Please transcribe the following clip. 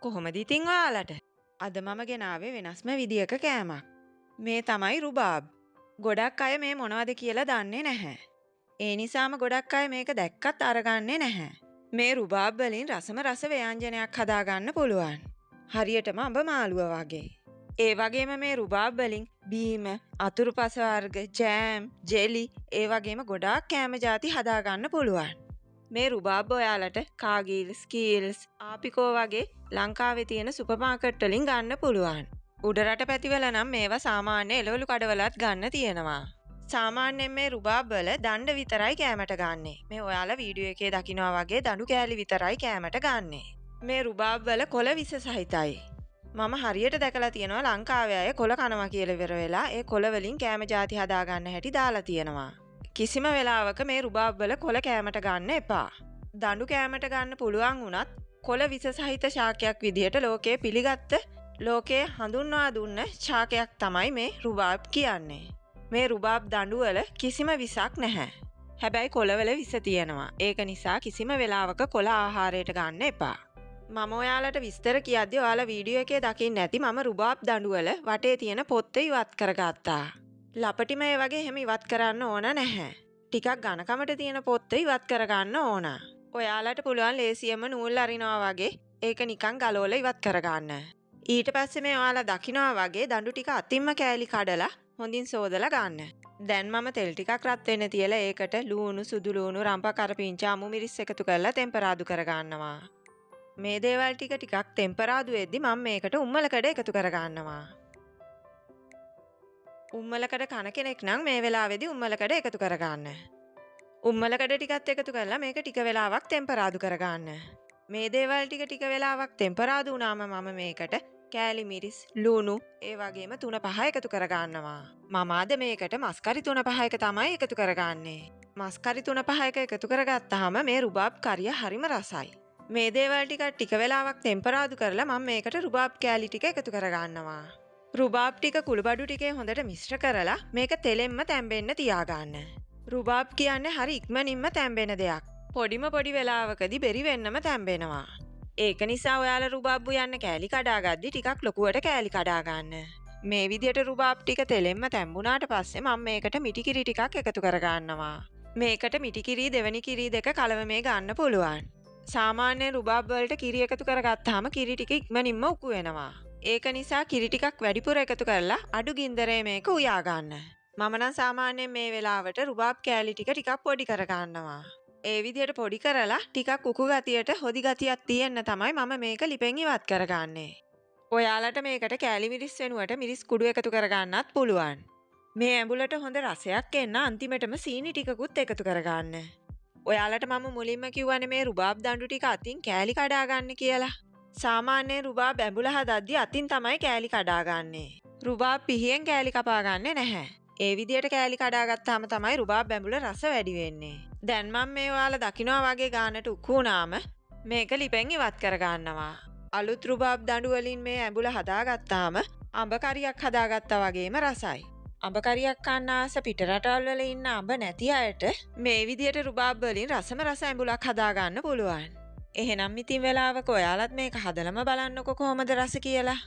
කොහොමද ඉතින් ඔයාලට? අද මම ගෙනාවේ වෙනස්ම විදියක කෑමක්. මේ තමයි රුබාබ්. ගොඩක් අය මේ මොනවද කියලා දන්නේ නැහැ. ඒ නිසාම ගොඩක් අය මේක දැක්කත් අරගන්නේ නැහැ. මේ රුබාබ් වලින් රසම රස ව්‍යංජනයක් හදාගන්න පුළුවන්. හරියටම අඹ මාළුව වගේ. ඒ වගේම මේ රුබාබ් වලින් බීම, අතුරුපස වර්ග, ජෑම්, ජෙලි, ඒ වගේම ගොඩාක් කෑම ಜಾති හදාගන්න පුළුවන්. මේ රුබාබ් ඔයාලට කාගිල්ස්, කීල්ස්, ආපිකෝ වගේ ලංකාවේ තියෙන සුපර් මාකට් වලින් ගන්න පුළුවන්. උඩරට පැතිවල නම් මේවා සාමාන්‍ය එළවලු කඩවලත් ගන්න තියෙනවා. සාමාන්‍යයෙන් මේ රුබාබ් වල දණ්ඩ විතරයි කෑමට ගන්නෙ. මේ ඔයාලා වීඩියෝ එකේ දකිනවා වගේ දඬු කෑලි විතරයි කෑමට ගන්නෙ. මේ රුබාබ් වල කොළ විස සහිතයි. මම හරියට දැකලා තියෙනවා ලංකාවේ අය කොළ කනවා කියලා ඉවර වෙලා ඒ කොළ වලින් කෑම ಜಾති හදාගන්න හැටි දාලා තියෙනවා. කිසිම වෙලාවක මේ රුබාබ් වල කොළ කෑමට ගන්න එපා. දඬු කෑමට ගන්න පුළුවන් වුණත් කොළ විස සහිත ශාකයක් විදිහට ලෝකයේ පිළිගත්ත ලෝකයේ හඳුන්වා දුන්න ශාකයක් තමයි මේ රුබාබ් කියන්නේ. මේ රුබාබ් දඬු වල කිසිම විසක් නැහැ. හැබැයි කොළවල විස තියෙනවා. ඒක නිසා කිසිම වෙලාවක කොළ ආහාරයට ගන්න එපා. මම ඔයාලට විස්තර කියද්දි ඔයාලා වීඩියෝ එකේ දකින්න ඇති මම රුබාබ් දඬු වල වටේ තියෙන පොත්තේ ඉවත් කරගත්තා. ලපටිම ඒ වගේ එහෙම ඉවත් කරන්න ඕන නැහැ. ටිකක් ඝනකමට තියෙන පොත්තේ ඉවත් කරගන්න ඕන. ඔයාලට පුළුවන් ලේසියෙන්ම නූල් අරිනවා වගේ ඒක නිකන් ගලවලා ඉවත් කරගන්න. ඊට පස්සේ මේ ඔයාලා දකිනවා වගේ දඬු ටික අතින්ම කෑලි කඩලා හොඳින් සෝදලා ගන්න. දැන් මම තෙල් ටිකක් රත් වෙන්න තියලා ඒකට ලූණු, සුදු ලූණු, රම්පා කරපිංචා, අමු මිරිස් එකතු කරලා ටෙම්පරාදු කරගන්නවා. මේ දේවල් ටිකක් ටෙම්පරාදු වෙද්දි මම මේකට උම්මලකඩ එකතු කරගන්නවා. උම්මලකඩ කන කෙනෙක් නම් මේ වෙලාවේදී උම්මලකඩ එකතු කරගන්න. උම්මලකඩ ටිකත් එකතු කරලා මේක ටික වෙලාවක් ටෙම්පරාදු කරගන්න. මේ දේවල් ටික වෙලාවක් ටෙම්පරාදු වුණාම මම මේකට කෑලි මිරිස්, ලූණු, ඒ වගේම 3-5 එකතු කරගන්නවා. මම අද මේකට මස්කරි 3-5 එක තමයි එකතු කරගන්නේ. මස්කරි 3-5 එක එකතු කරගත්තාම මේ රුබාබ් කරිය හරිම රසයි. මේ දේවල් ටික වෙලාවක් ටෙම්පරාදු කරලා මම මේකට රුබාබ් කෑලි ටික එකතු කරගන්නවා. රුබාබ් ටික කුළුබඩු ටිකේ හොඳට මිශ්‍ර කරලා මේක තෙලෙන්ම තැම්බෙන්න තියාගන්න. රුබාබ් කියන්නේ හරි ඉක්මනින්ම තැම්බෙන දෙයක්. පොඩි වෙලාවකදී බෙරි වෙන්නම තැම්බෙනවා. ඒක නිසා ඔයාලා රුබාබ් උයන්න කෑලි කඩාගද්දි ටිකක් ලොකුවට කෑලි කඩා ගන්න. මේ විදියට රුබාබ් ටික තෙලෙන්ම තැම්බුණාට පස්සේ මම මේකට මිටි කිරි ටිකක් එකතු කරගන්නවා. මේකට මිටි කිරි දෙවෙනි කිරි දෙක කලවමේ ගන්න පුළුවන්. සාමාන්‍ය රුබාබ් වලට කිරි එකතු කරගත්තාම කිරි ටික ඉක්මනින්ම උකු වෙනවා. ඒක නිසා කිරි ටිකක් වැඩිපුර එකතු කරලා අඩු ගින්දරේ මේක උයා ගන්න. මම නම් සාමාන්‍යයෙන් මේ වෙලාවට රුබාබ් කෑලි ටිකක් පොඩි කරගන්නවා. ඒ විදියට පොඩි කරලා ටිකක් උකු ගතියට හොදි ගතියක් තියෙන්න තමයි මම මේක ලිපෙන් ඉවත් කරගන්නේ. ඔයාලට මේකට කෑලි මිරිස් වෙනුවට මිරිස් කුඩු එකතු කරගන්නත් පුළුවන්. මේ ඇඹුලට හොඳ රසයක් එන්න අන්තිමටම සීනි ටිකකුත් එකතු කරගන්න. ඔයාලට මම මුලින්ම කිව්වනේ මේ රුබාබ් දඬු ටික අතින් කෑලි කඩා ගන්න කියලා. සාමාන්‍යයෙන් රුබාබ් ඇඹුල හදද්දි අතින් තමයි කෑලි කඩාගන්නේ. රුබාබ් පිහියෙන් කෑලි කපාගන්නේ නැහැ. ඒ විදියට කෑලි කඩාගත්තාම තමයි රුබාබ් ඇඹුල රස වැඩි වෙන්නේ. දැන් මම මේ ඔයාලා දකිනවා වගේ ගානට උකු වුණාම මේක ලිපෙන් ඉවත් කරගන්නවා. අලුත් රුබාබ් දඬු වලින් මේ ඇඹුල හදාගත්තාම අඹ කරියක් හදාගත්තා වගේම රසයි. අඹ කරියක් කන්න ආස පිට රටවල් වල ඉන්න අඹ නැති අයට මේ විදියට රුබාබ් වලින් රසම රස ඇඹුලක් හදාගන්න පුළුවන්. එහෙනම් ඉතින් වෙලාවක ඔයාලත් මේක හදලම බලන්නකො කොහොමද රස කියලා.